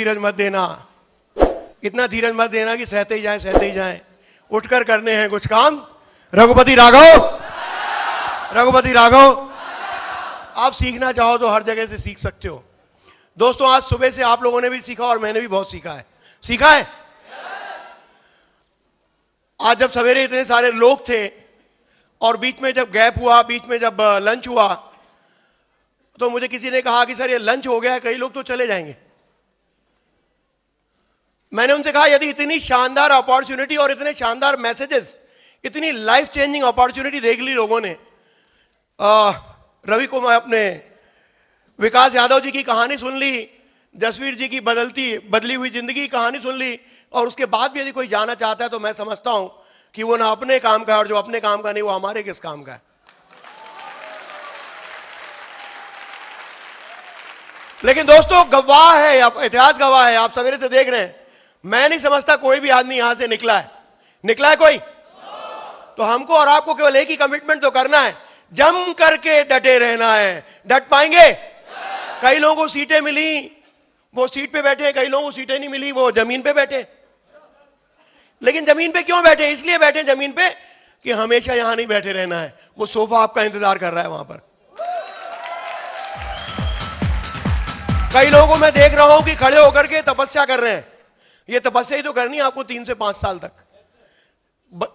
धीरज मत देना, इतना धीरज मत देना कि सहते ही जाएं। उठकर करने हैं कुछ काम। रघुपति राघव, आप सीखना चाहो तो हर जगह से सीख सकते हो। दोस्तों, आज सुबह से आप लोगों ने भी सीखा और मैंने भी बहुत सीखा है। आज जब सवेरे इतने सारे लोग थे और बीच में जब गैप हुआ, बीच में जब लंच हुआ, तो मुझे किसी ने कहा कि सर ये लंच हो गया है, कई लोग तो चले जाएंगे। मैंने उनसे कहा यदि इतनी शानदार अपॉर्चुनिटी और इतने शानदार मैसेजेस, इतनी लाइफ चेंजिंग अपॉर्चुनिटी देख ली लोगों ने, रवि कुमार अपने विकास यादव जी की कहानी सुन ली, जसवीर जी की बदली हुई जिंदगी की कहानी सुन ली, और उसके बाद भी यदि कोई जाना चाहता है तो मैं समझता हूं कि वो ना अपने काम का, और जो अपने काम का नहीं वो हमारे किस काम का है। लेकिन दोस्तों, गवाह है, इतिहास गवाह है, आप सवेरे से देख रहे हैं, मैं नहीं समझता कोई भी आदमी यहां से निकला है कोई। तो हमको और आपको केवल एक ही कमिटमेंट तो करना है, जम करके डटे रहना है। डट पाएंगे? कई लोगों को सीटें मिली, वो सीट पे बैठे, कई लोगों को सीटें नहीं मिली, वो जमीन पे बैठे। लेकिन जमीन पे क्यों बैठे? इसलिए बैठे जमीन पे कि हमेशा यहां नहीं बैठे रहना है, वो सोफा आपका इंतजार कर रहा है वहां पर। कई लोगों को मैं देख रहा हूं कि खड़े होकर के तपस्या कर रहे हैं। ये तपस्या ही तो करनी है आपको 3 से 5 साल तक।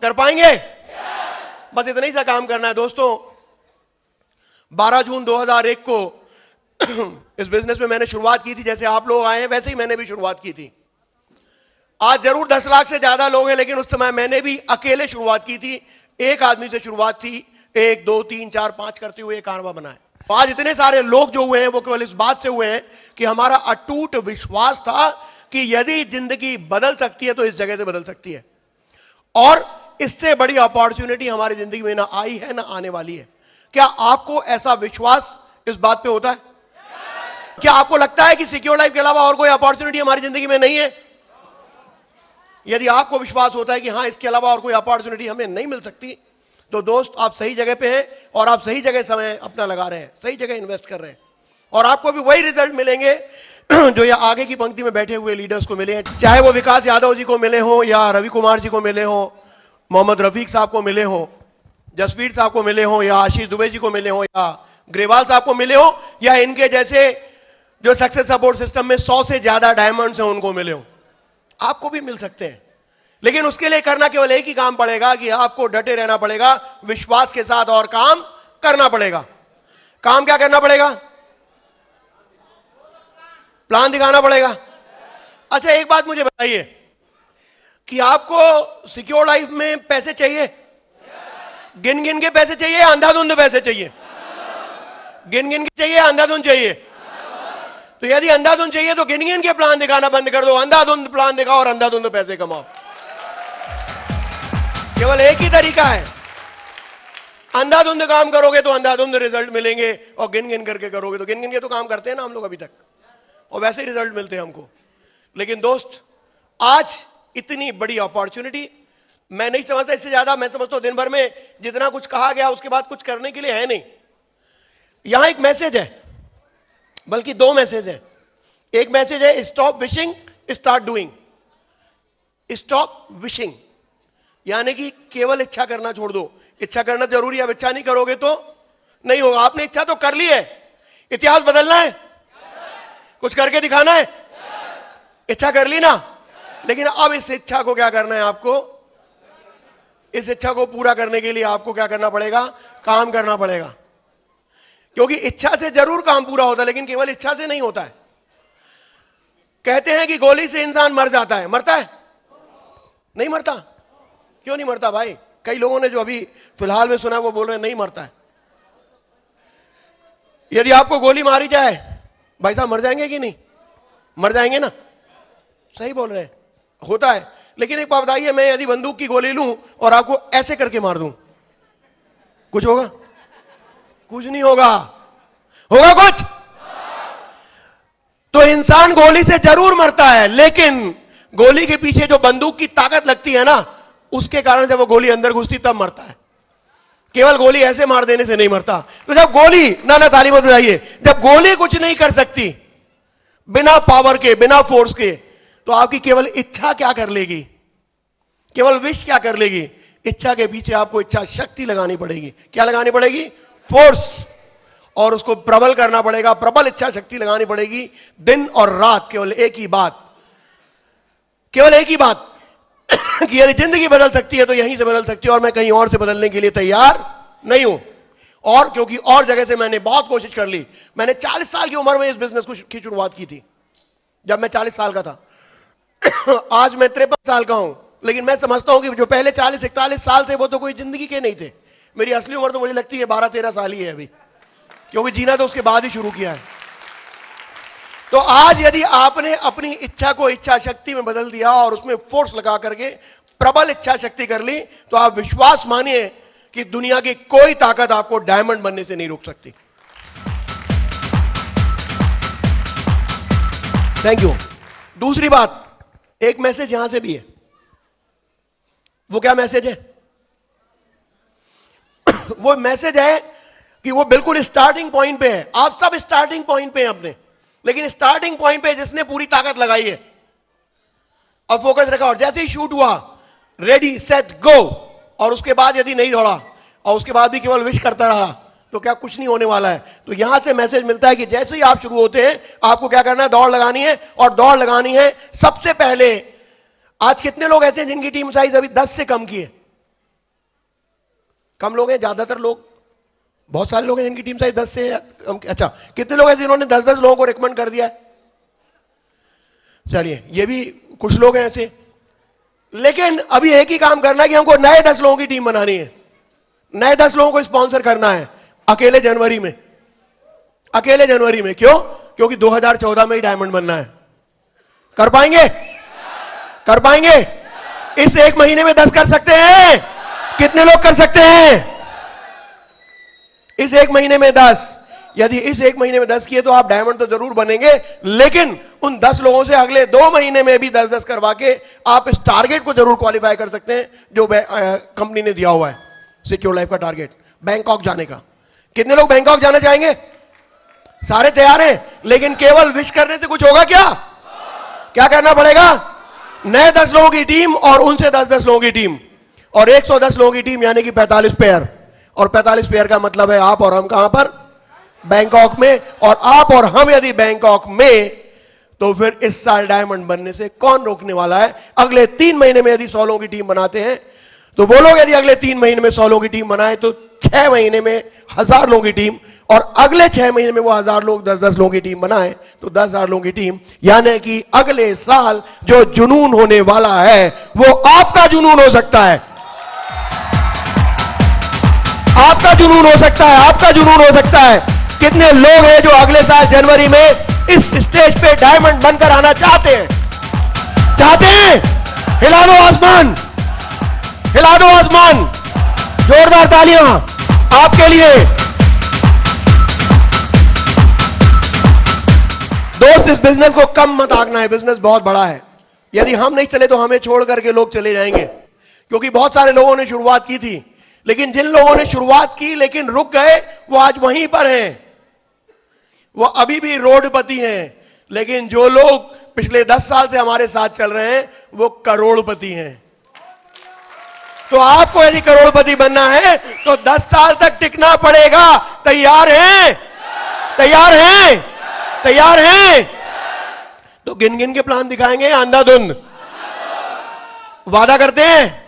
कर पाएंगे? बस इतना ही सा काम करना है। दोस्तों, 12 जून 2001 को इस बिजनेस में मैंने शुरुआत की थी। जैसे आप लोग आए हैं वैसे ही मैंने भी शुरुआत की थी। आज जरूर 10 लाख से ज्यादा लोग हैं, लेकिन उस समय मैंने भी अकेले शुरुआत की थी। एक आदमी से शुरुआत थी, 1 2 3 4 5 करते हुए एक कारवां बनाए। आज इतने सारे लोग जो हुए हैं वो केवल इस बात से हुए हैं कि हमारा अटूट विश्वास था कि यदि जिंदगी बदल सकती है तो इस जगह से बदल सकती है, और इससे बड़ी अपॉर्चुनिटी हमारी जिंदगी में ना आई है ना आने वाली है। क्या आपको ऐसा विश्वास इस बात पे होता है? क्या आपको लगता है कि सिक्योर लाइफ के अलावा और कोई अपॉर्चुनिटी हमारी जिंदगी में नहीं है? यदि आपको विश्वास होता है कि हां, इसके अलावा और कोई अपॉर्चुनिटी हमें नहीं मिल सकती, तो दोस्त आप सही जगह पे हैं और आप सही जगह समय अपना लगा रहे हैं, सही जगह इन्वेस्ट कर रहे हैं, और आपको भी वही रिजल्ट मिलेंगे जो ये आगे की पंक्ति में बैठे हुए लीडर्स को मिले हैं। चाहे वो विकास यादव जी को मिले हो, या रवि कुमार जी को मिले हो, मोहम्मद रफीक साहब को मिले हो, जसवीर साहब को मिले हो, या आशीष दुबे जी को मिले हो, या ग्रेवाल साहब को मिले हो, या इनके जैसे जो सक्सेस सपोर्ट सिस्टम में 100 से ज्यादा डायमंड्स हैं उनको मिले हो। आपको भी मिल सकते हैं, लेकिन उसके लिए करना केवल एक ही काम पड़ेगा कि आपको डटे रहना पड़ेगा विश्वास के साथ, और काम करना पड़ेगा। काम क्या करना पड़ेगा? प्लान दिखाना पड़ेगा। अच्छा, एक बात मुझे बताइए कि आपको सिक्योर लाइफ में पैसे चाहिए? गिन गिन के पैसे चाहिए या अंधाधुंध पैसे चाहिए? गिन गिन के चाहिए या अंधाधुंध चाहिए? तो यदि अंधाधुंध चाहिए तो गिन गिन के प्लान दिखाना बंद कर दो, अंधाधुंध प्लान दिखाओ और अंधाधुंध पैसे कमाओ। केवल एक ही तरीका है। अंधाधुंध काम करोगे तो अंधाधुंध रिजल्ट मिलेंगे, और गिन गिन करके करोगे तो गिन गिन के तो काम करते हैं ना हम लोग अभी तक, और वैसे ही रिजल्ट मिलते हैं हमको। लेकिन दोस्त, आज इतनी बड़ी अपॉर्चुनिटी मैं नहीं समझता, इससे ज्यादा मैं समझता हूं दिन भर में जितना कुछ कहा गया उसके बाद कुछ करने के लिए है नहीं। यहां एक मैसेज है, बल्कि 2 मैसेज है। एक मैसेज है, stop wishing start doing. Stop wishing यानी कि केवल इच्छा करना छोड़ दो। इच्छा करना जरूरी है, अब इच्छा नहीं करोगे तो नहीं होगा। आपने इच्छा तो कर ली है, इतिहास बदलना है, कुछ करके दिखाना है, इच्छा कर ली ना, लेकिन अब इस इच्छा को क्या करना है? आपको इस इच्छा को पूरा करने के लिए आपको क्या करना पड़ेगा? काम करना पड़ेगा। क्योंकि इच्छा से जरूर काम पूरा होता है, लेकिन केवल इच्छा से नहीं होता है। कहते हैं कि गोली से इंसान मर जाता है, मरता है? नहीं मरता। क्यों नहीं मरता भाई? कई लोगों ने जो अभी फिलहाल में सुना वो बोल रहे हैं नहीं मरता है। यदि आपको गोली मारी जाए, भाई साहब मर जाएंगे कि नहीं? मर जाएंगे ना, सही बोल रहे हैं, होता है। लेकिन एक बात बताइए, मैं यदि बंदूक की गोली लूं और आपको ऐसे करके मार दूं, कुछ होगा? कुछ नहीं होगा। होगा कुछ? तो इंसान गोली से जरूर मरता है, लेकिन गोली के पीछे जो बंदूक की ताकत लगती है ना, उसके कारण जब वो गोली अंदर घुसती तब मरता है। केवल गोली ऐसे मार देने से नहीं मरता। तो जब गोली, ना ताली मत बजाइए, जब गोली कुछ नहीं कर सकती, बिना पावर के, बिना फोर्स के, तो आपकी केवल इच्छा क्या कर लेगी, केवल विश क्या कर लेगी? इच्छा के पीछे आपको इच्छा शक्ति लगानी पड़ेगी। क्या लगानी पड़ेगी? फोर्स। और उसको प्रबल करना पड़ेगा, प्रबल इच्छा शक्ति लगानी पड़ेगी। दिन और रात केवल एक ही बात, केवल एक ही बात कि यदि जिंदगी बदल सकती है तो यहीं से बदल सकती है, और मैं कहीं और से बदलने के लिए तैयार नहीं हूं। और क्योंकि और जगह से मैंने बहुत कोशिश कर ली। मैंने 40 साल की उम्र में इस बिजनेस की शुरुआत की थी, जब मैं 40 साल का था। आज मैं 53 साल का हूं, लेकिन मैं समझता हूं कि जो पहले 40-41 साल थे वो तो कोई जिंदगी के नहीं थे। मेरी असली उम्र तो मुझे लगती है 12-13 साल ही है अभी, क्योंकि जीना तो उसके बाद ही शुरू किया है। तो आज यदि आपने अपनी इच्छा को इच्छा शक्ति में बदल दिया और उसमें फोर्स लगा करके प्रबल इच्छा शक्ति कर ली, तो आप विश्वास मानिए कि दुनिया की कोई ताकत आपको डायमंड बनने से नहीं रोक सकती। Thank you. दूसरी बात, एक मैसेज यहां से भी है। वो क्या मैसेज है? वो मैसेज है कि वो बिल्कुल स्टार्टिंग पॉइंट पे है। आप सब स्टार्टिंग पॉइंट पे हैं अपने, लेकिन स्टार्टिंग पॉइंट पे जिसने पूरी ताकत लगाई है और फोकस रखा, और जैसे ही शूट हुआ, रेडी सेट गो, और उसके बाद यदि नहीं दौड़ा और उसके बाद भी केवल विश करता रहा, तो क्या कुछ नहीं होने वाला है। तो यहां से मैसेज मिलता है कि जैसे ही आप शुरू होते हैं, आपको क्या करना है? दौड़ लगानी है। और दौड़ लगानी है सबसे पहले। आज कितने लोग ऐसे हैं जिनकी टीम साइज अभी 10 से कम की है? कम लोग हैं, ज्यादातर लोग, बहुत सारे लोग हैं जिनकी टीम साइज 10 से कम। अच्छा, कितने लोग हैं जिन्होंने 10-10 लोगों को रिकमेंड कर दिया है? चलिए, ये भी कुछ लोग हैं ऐसे। लेकिन अभी एक ही काम करना है कि हमको नए 10 लोगों की टीम बनानी है, नए 10 लोगों को स्पॉन्सर करना है अकेले जनवरी में। अकेले जनवरी में क्यों? क्योंकि 2014 में ही डायमंड बनना है। कर पाएंगे? कर पाएंगे? इस एक महीने में 10 कर सकते हैं? कितने लोग कर सकते हैं इस एक महीने में 10? यदि इस एक महीने में 10 किए तो आप डायमंड तो जरूर बनेंगे, लेकिन उन 10 लोगों से अगले 2 महीने में भी 10-10 करवा के आप इस टारगेट को जरूर क्वालिफाई कर सकते हैं जो कंपनी ने दिया हुआ है, सिक्योर लाइफ का टारगेट, बैंकॉक जाने का। कितने लोग बैंकॉक जाना चाहेंगे? सारे तैयार हैं, लेकिन केवल विश करने से कुछ होगा क्या? क्या करना पड़ेगा? नए 10 लोगों की टीम और उनसे 10-10 लोगों की टीम, और 110 लोगों की टीम, यानी कि 45 पेयर। और 45 पेयर का मतलब है आप और हम कहां पर? बैंकॉक में। और आप और हम यदि बैंकॉक में, तो फिर इस साल डायमंड बनने से कौन रोकने वाला है? अगले 3 महीने में यदि 100 लोगों की टीम बनाते हैं, तो वो लोग यदि अगले 3 महीने में 100 लोगों की टीम बनाए, तो 6 महीने में 1000 लोगों की टीम, और अगले 6 महीने में वो 1000 लोग 10-10 लोगों की टीम बनाए, तो 10,000 लोगों की टीम। यानी कि अगले साल जो जुनून होने वाला है वो आपका जुनून हो सकता है। आपका जुनून हो सकता है, आपका जुनून हो सकता है। कितने लोग हैं जो अगले साल जनवरी में इस स्टेज पे डायमंड बनकर आना चाहते हैं? चाहते हैं? हिला दो आसमान, हिला दो आसमान। जोरदार तालियां आपके लिए। दोस्त, इस बिजनेस को कम मत आंकना है, बिजनेस बहुत बड़ा है। यदि हम नहीं चले तो हमें छोड़ करके लोग चले जाएंगे, क्योंकि बहुत सारे लोगों ने शुरुआत की थी, लेकिन जिन लोगों ने शुरुआत की लेकिन रुक गए, वो आज वहीं पर हैं, वो अभी भी रोडपति हैं। लेकिन जो लोग पिछले 10 साल से हमारे साथ चल रहे हैं, वो करोड़पति हैं। तो आपको यदि करोड़पति बनना है तो 10 साल तक टिकना पड़ेगा। तैयार हैं? तैयार हैं? तैयार हैं? तो गिन गिन के प्लान दिखाएंगे, अंधाधुंध वादा करते हैं?